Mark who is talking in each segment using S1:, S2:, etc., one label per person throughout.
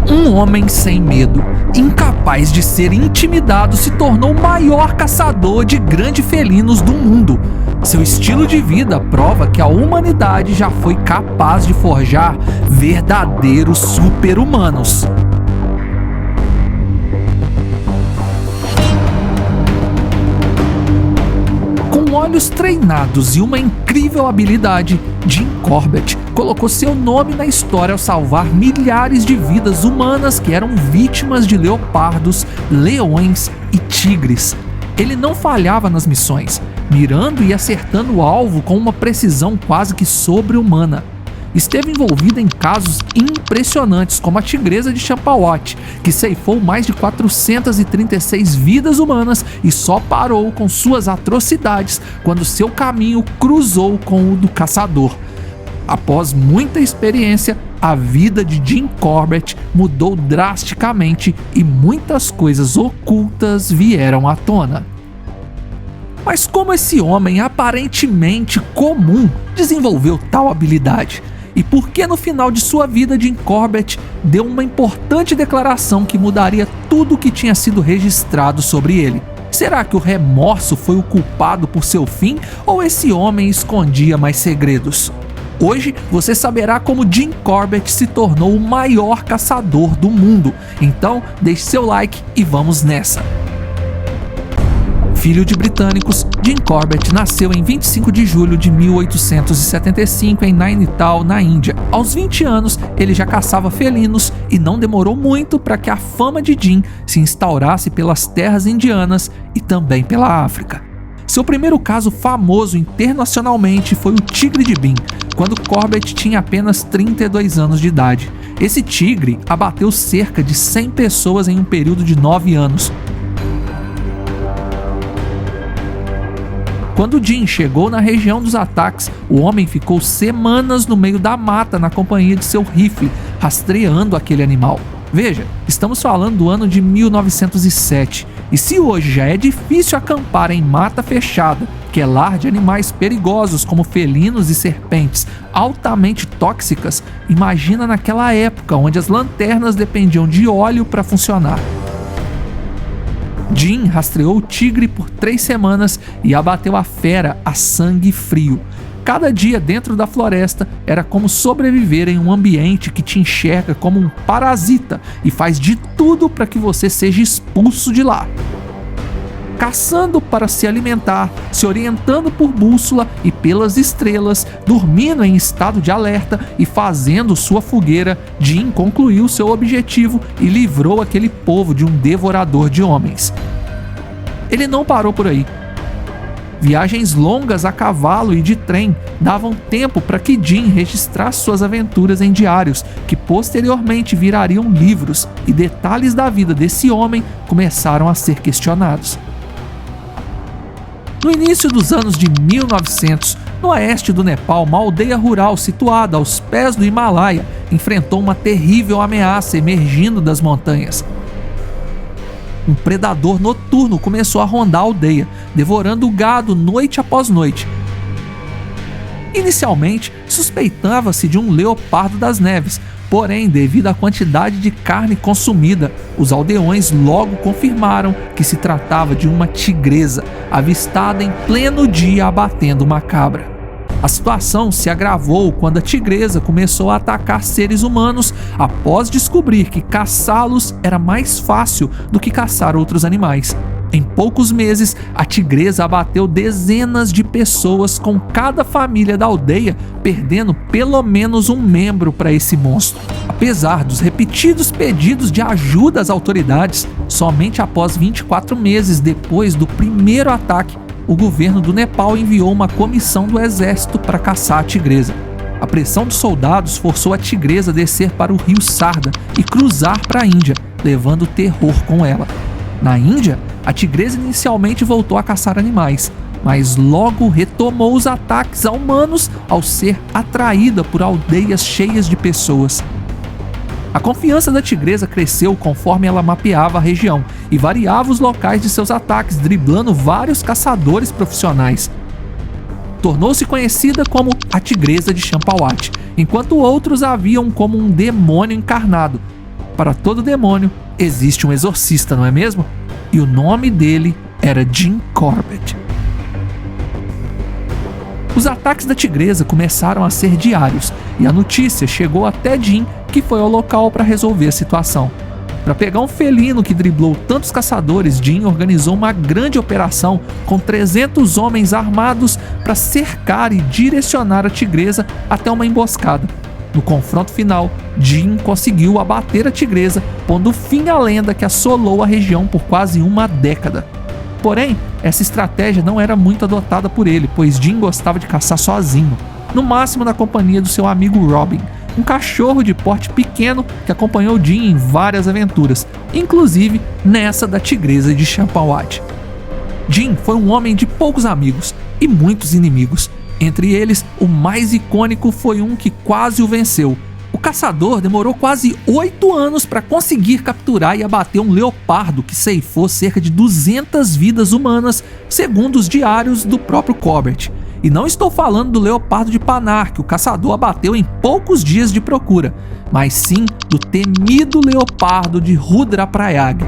S1: Um homem sem medo, incapaz de ser intimidado, se tornou o maior caçador de grandes felinos do mundo. Seu estilo de vida prova que a humanidade já foi capaz de forjar verdadeiros super-humanos. Com olhos treinados e uma incrível habilidade, Jim Corbett colocou seu nome na história ao salvar milhares de vidas humanas que eram vítimas de leopardos, leões e tigres. Ele não falhava nas missões, mirando e acertando o alvo com uma precisão quase que sobre-humana. Esteve envolvido em casos impressionantes, como a tigresa de Champawat, que ceifou mais de 436 vidas humanas e só parou com suas atrocidades quando seu caminho cruzou com o do caçador. Após muita experiência, a vida de Jim Corbett mudou drasticamente e muitas coisas ocultas vieram à tona. Mas como esse homem aparentemente comum desenvolveu tal habilidade? E por que no final de sua vida Jim Corbett deu uma importante declaração que mudaria tudo o que tinha sido registrado sobre ele? Será que o remorso foi o culpado por seu fim ou esse homem escondia mais segredos? Hoje você saberá como Jim Corbett se tornou o maior caçador do mundo. Então deixe seu like e vamos nessa! Filho de britânicos, Jim Corbett nasceu em 25 de julho de 1875 em Nainital, na Índia. Aos 20 anos, ele já caçava felinos e não demorou muito para que a fama de Jim se instaurasse pelas terras indianas e também pela África. Seu primeiro caso famoso internacionalmente foi o tigre de Bin, quando Corbett tinha apenas 32 anos de idade. Esse tigre abateu cerca de 100 pessoas em um período de 9 anos. Quando Jim chegou na região dos ataques, o homem ficou semanas no meio da mata na companhia de seu rifle, rastreando aquele animal. Veja, estamos falando do ano de 1907, e se hoje já é difícil acampar em mata fechada, que é lar de animais perigosos como felinos e serpentes altamente tóxicas, imagina naquela época onde as lanternas dependiam de óleo para funcionar. Jim rastreou o tigre por 3 semanas e abateu a fera a sangue frio. Cada dia dentro da floresta era como sobreviver em um ambiente que te enxerga como um parasita e faz de tudo para que você seja expulso de lá. Caçando para se alimentar, se orientando por bússola e pelas estrelas, dormindo em estado de alerta e fazendo sua fogueira, Jim concluiu seu objetivo e livrou aquele povo de um devorador de homens. Ele não parou por aí. Viagens longas a cavalo e de trem davam tempo para que Jim registrasse suas aventuras em diários, que posteriormente virariam livros, e detalhes da vida desse homem começaram a ser questionados. No início dos anos de 1900, no oeste do Nepal, uma aldeia rural situada aos pés do Himalaia enfrentou uma terrível ameaça emergindo das montanhas. Um predador noturno começou a rondar a aldeia, devorando o gado noite após noite. Inicialmente, suspeitava-se de um leopardo das neves, porém, devido à quantidade de carne consumida, os aldeões logo confirmaram que se tratava de uma tigresa, avistada em pleno dia abatendo uma cabra. A situação se agravou quando a tigresa começou a atacar seres humanos após descobrir que caçá-los era mais fácil do que caçar outros animais. Em poucos meses, a tigresa abateu dezenas de pessoas, com cada família da aldeia perdendo pelo menos um membro para esse monstro. Apesar dos repetidos pedidos de ajuda às autoridades, somente após 24 meses depois do primeiro ataque, o governo do Nepal enviou uma comissão do exército para caçar a tigresa. A pressão dos soldados forçou a tigresa a descer para o rio Sarda e cruzar para a Índia, levando terror com ela. Na Índia, a tigresa inicialmente voltou a caçar animais, mas logo retomou os ataques a humanos ao ser atraída por aldeias cheias de pessoas. A confiança da tigresa cresceu conforme ela mapeava a região e variava os locais de seus ataques, driblando vários caçadores profissionais. Tornou-se conhecida como a tigresa de Champawat, enquanto outros a viam como um demônio encarnado. para todo demônio existe um exorcista, não é mesmo? E o nome dele era Jim Corbett. Os ataques da tigresa começaram a ser diários e a notícia chegou até Jim, que foi ao local para resolver a situação. Para pegar um felino que driblou tantos caçadores, Jim organizou uma grande operação com 300 homens armados para cercar e direcionar a tigresa até uma emboscada. No confronto final, Jim conseguiu abater a tigresa, pondo fim à lenda que assolou a região por quase uma década. Porém, essa estratégia não era muito adotada por ele, pois Jim gostava de caçar sozinho, no máximo na companhia do seu amigo Robin, um cachorro de porte pequeno que acompanhou Jim em várias aventuras, inclusive nessa da tigresa de Champawat. Jim foi um homem de poucos amigos e muitos inimigos. Entre eles, o mais icônico foi um que quase o venceu. O caçador demorou quase 8 anos para conseguir capturar e abater um leopardo que ceifou cerca de 200 vidas humanas, segundo os diários do próprio Corbett. E não estou falando do leopardo de Panar, que o caçador abateu em poucos dias de procura, mas sim do temido leopardo de Rudraprayag.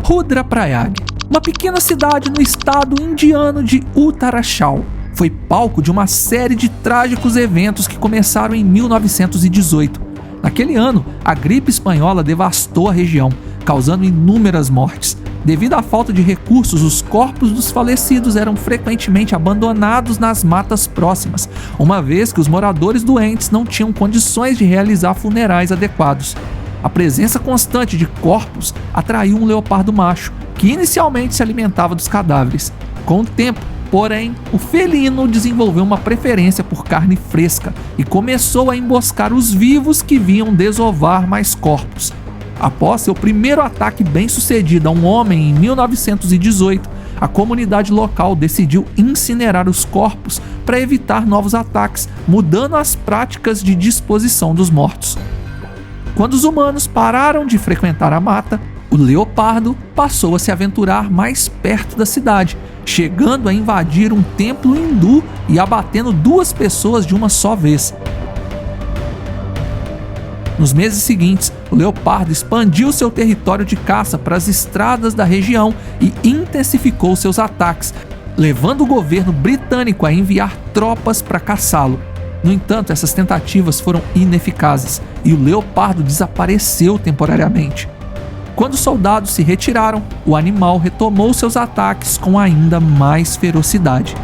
S1: Rudraprayag, uma pequena cidade no estado indiano de Uttarakhand, foi palco de uma série de trágicos eventos que começaram em 1918. Naquele ano, a gripe espanhola devastou a região, causando inúmeras mortes. Devido à falta de recursos, os corpos dos falecidos eram frequentemente abandonados nas matas próximas, uma vez que os moradores doentes não tinham condições de realizar funerais adequados. A presença constante de corpos atraiu um leopardo macho, que inicialmente se alimentava dos cadáveres. Com o tempo, porém, o felino desenvolveu uma preferência por carne fresca e começou a emboscar os vivos que vinham desovar mais corpos. Após seu primeiro ataque bem-sucedido a um homem em 1918, a comunidade local decidiu incinerar os corpos para evitar novos ataques, mudando as práticas de disposição dos mortos. Quando os humanos pararam de frequentar a mata, o leopardo passou a se aventurar mais perto da cidade, chegando a invadir um templo hindu e abatendo 2 pessoas de uma só vez. Nos meses seguintes, o leopardo expandiu seu território de caça para as estradas da região e intensificou seus ataques, levando o governo britânico a enviar tropas para caçá-lo. No entanto, essas tentativas foram ineficazes e o leopardo desapareceu temporariamente. Quando os soldados se retiraram, o animal retomou seus ataques com ainda mais ferocidade.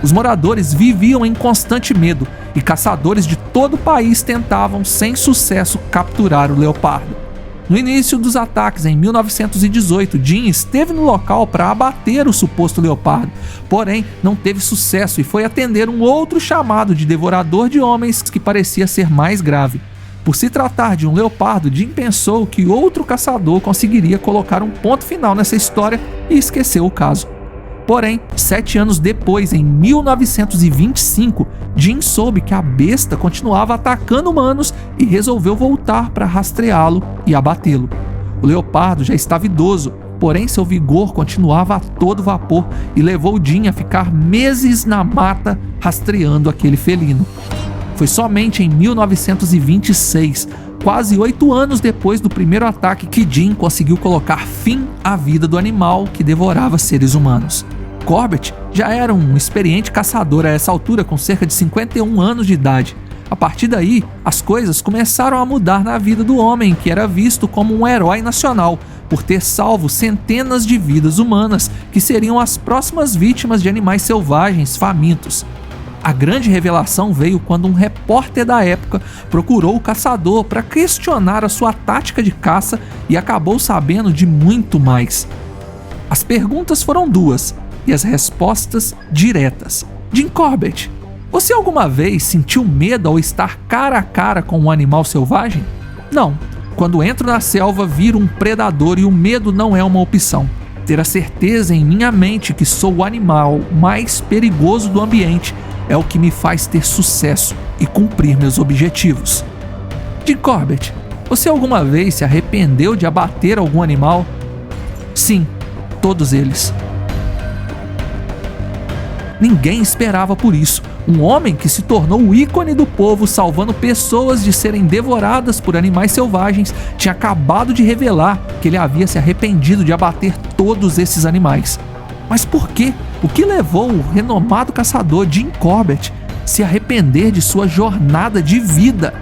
S1: Os moradores viviam em constante medo e caçadores de todo o país tentavam, sem sucesso, capturar o leopardo. No início dos ataques, em 1918, Jim esteve no local para abater o suposto leopardo, porém não teve sucesso e foi atender um outro chamado de devorador de homens que parecia ser mais grave. Por se tratar de um leopardo, Jim pensou que outro caçador conseguiria colocar um ponto final nessa história e esqueceu o caso. Porém, 7 anos depois, em 1925, Jim soube que a besta continuava atacando humanos e resolveu voltar para rastreá-lo e abatê-lo. O leopardo já estava idoso, porém seu vigor continuava a todo vapor e levou Jim a ficar meses na mata rastreando aquele felino. Foi somente em 1926, quase 8 anos depois do primeiro ataque, que Jim conseguiu colocar fim à vida do animal que devorava seres humanos. Corbett já era um experiente caçador a essa altura, com cerca de 51 anos de idade. A partir daí, as coisas começaram a mudar na vida do homem, que era visto como um herói nacional, por ter salvo centenas de vidas humanas, que seriam as próximas vítimas de animais selvagens famintos. A grande revelação veio quando um repórter da época procurou o caçador para questionar a sua tática de caça e acabou sabendo de muito mais. As perguntas foram 2 e as respostas diretas. Jim Corbett, você alguma vez sentiu medo ao estar cara a cara com um animal selvagem? Não. Quando entro na selva, viro um predador e o medo não é uma opção. Ter a certeza em minha mente que sou o animal mais perigoso do ambiente é o que me faz ter sucesso e cumprir meus objetivos. Jim Corbett, você alguma vez se arrependeu de abater algum animal? Sim, todos eles. Ninguém esperava por isso. Um homem que se tornou o ícone do povo, salvando pessoas de serem devoradas por animais selvagens, tinha acabado de revelar que ele havia se arrependido de abater todos esses animais. Mas por quê? O que levou o renomado caçador Jim Corbett a se arrepender de sua jornada de vida?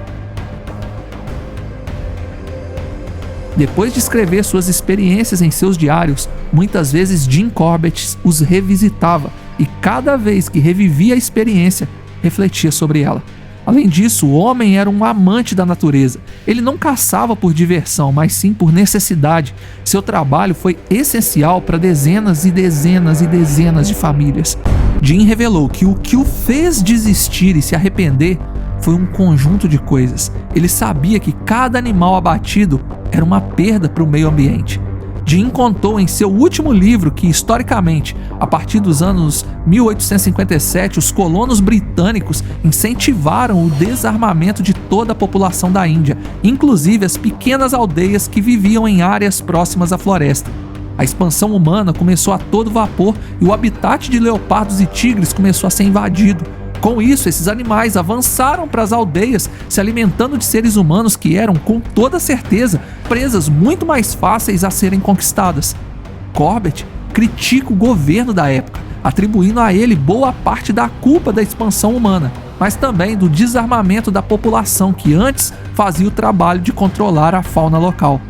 S1: Depois de escrever suas experiências em seus diários, muitas vezes Jim Corbett os revisitava e cada vez que revivia a experiência, refletia sobre ela. Além disso, o homem era um amante da natureza. Ele não caçava por diversão, mas sim por necessidade. Seu trabalho foi essencial para dezenas e dezenas e dezenas de famílias. Jim revelou que o fez desistir e se arrepender foi um conjunto de coisas. Ele sabia que cada animal abatido era uma perda para o meio ambiente. Jim contou em seu último livro que, historicamente, a partir dos anos 1857, os colonos britânicos incentivaram o desarmamento de toda a população da Índia, inclusive as pequenas aldeias que viviam em áreas próximas à floresta. A expansão humana começou a todo vapor e o habitat de leopardos e tigres começou a ser invadido. Com isso, esses animais avançaram para as aldeias, se alimentando de seres humanos que eram, com toda certeza, presas muito mais fáceis a serem conquistadas. Corbett critica o governo da época, atribuindo a ele boa parte da culpa da expansão humana, mas também do desarmamento da população que antes fazia o trabalho de controlar a fauna local.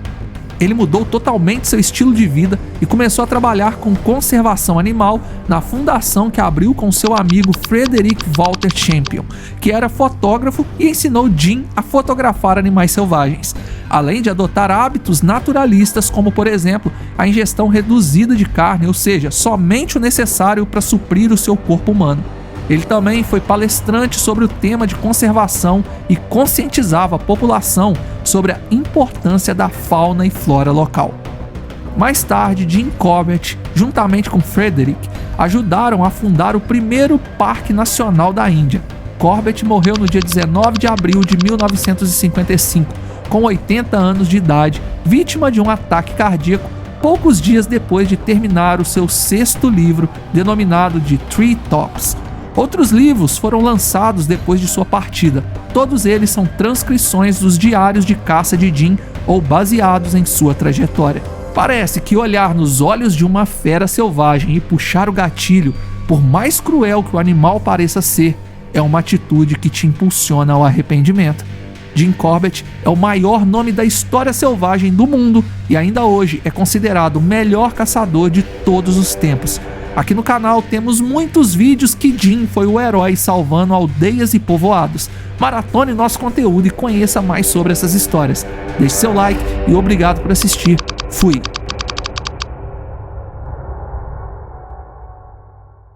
S1: Ele mudou totalmente seu estilo de vida e começou a trabalhar com conservação animal na fundação que abriu com seu amigo Frederick Walter Champion, que era fotógrafo e ensinou Jim a fotografar animais selvagens, além de adotar hábitos naturalistas como, por exemplo, a ingestão reduzida de carne, ou seja, somente o necessário para suprir o seu corpo humano. Ele também foi palestrante sobre o tema de conservação e conscientizava a população sobre a importância da fauna e flora local. Mais tarde, Jim Corbett, juntamente com Frederick, ajudaram a fundar o primeiro Parque Nacional da Índia. Corbett morreu no dia 19 de abril de 1955, com 80 anos de idade, vítima de um ataque cardíaco, poucos dias depois de terminar o seu 6º livro, denominado de Tree Tops. Outros livros foram lançados depois de sua partida. Todos eles são transcrições dos diários de caça de Jim ou baseados em sua trajetória. Parece que olhar nos olhos de uma fera selvagem e puxar o gatilho, por mais cruel que o animal pareça ser, é uma atitude que te impulsiona ao arrependimento. Jim Corbett é o maior nome da história selvagem do mundo e ainda hoje é considerado o melhor caçador de todos os tempos. Aqui no canal temos muitos vídeos que Jim foi o herói salvando aldeias e povoados. Maratone nosso conteúdo e conheça mais sobre essas histórias. Deixe seu like e obrigado por assistir. Fui!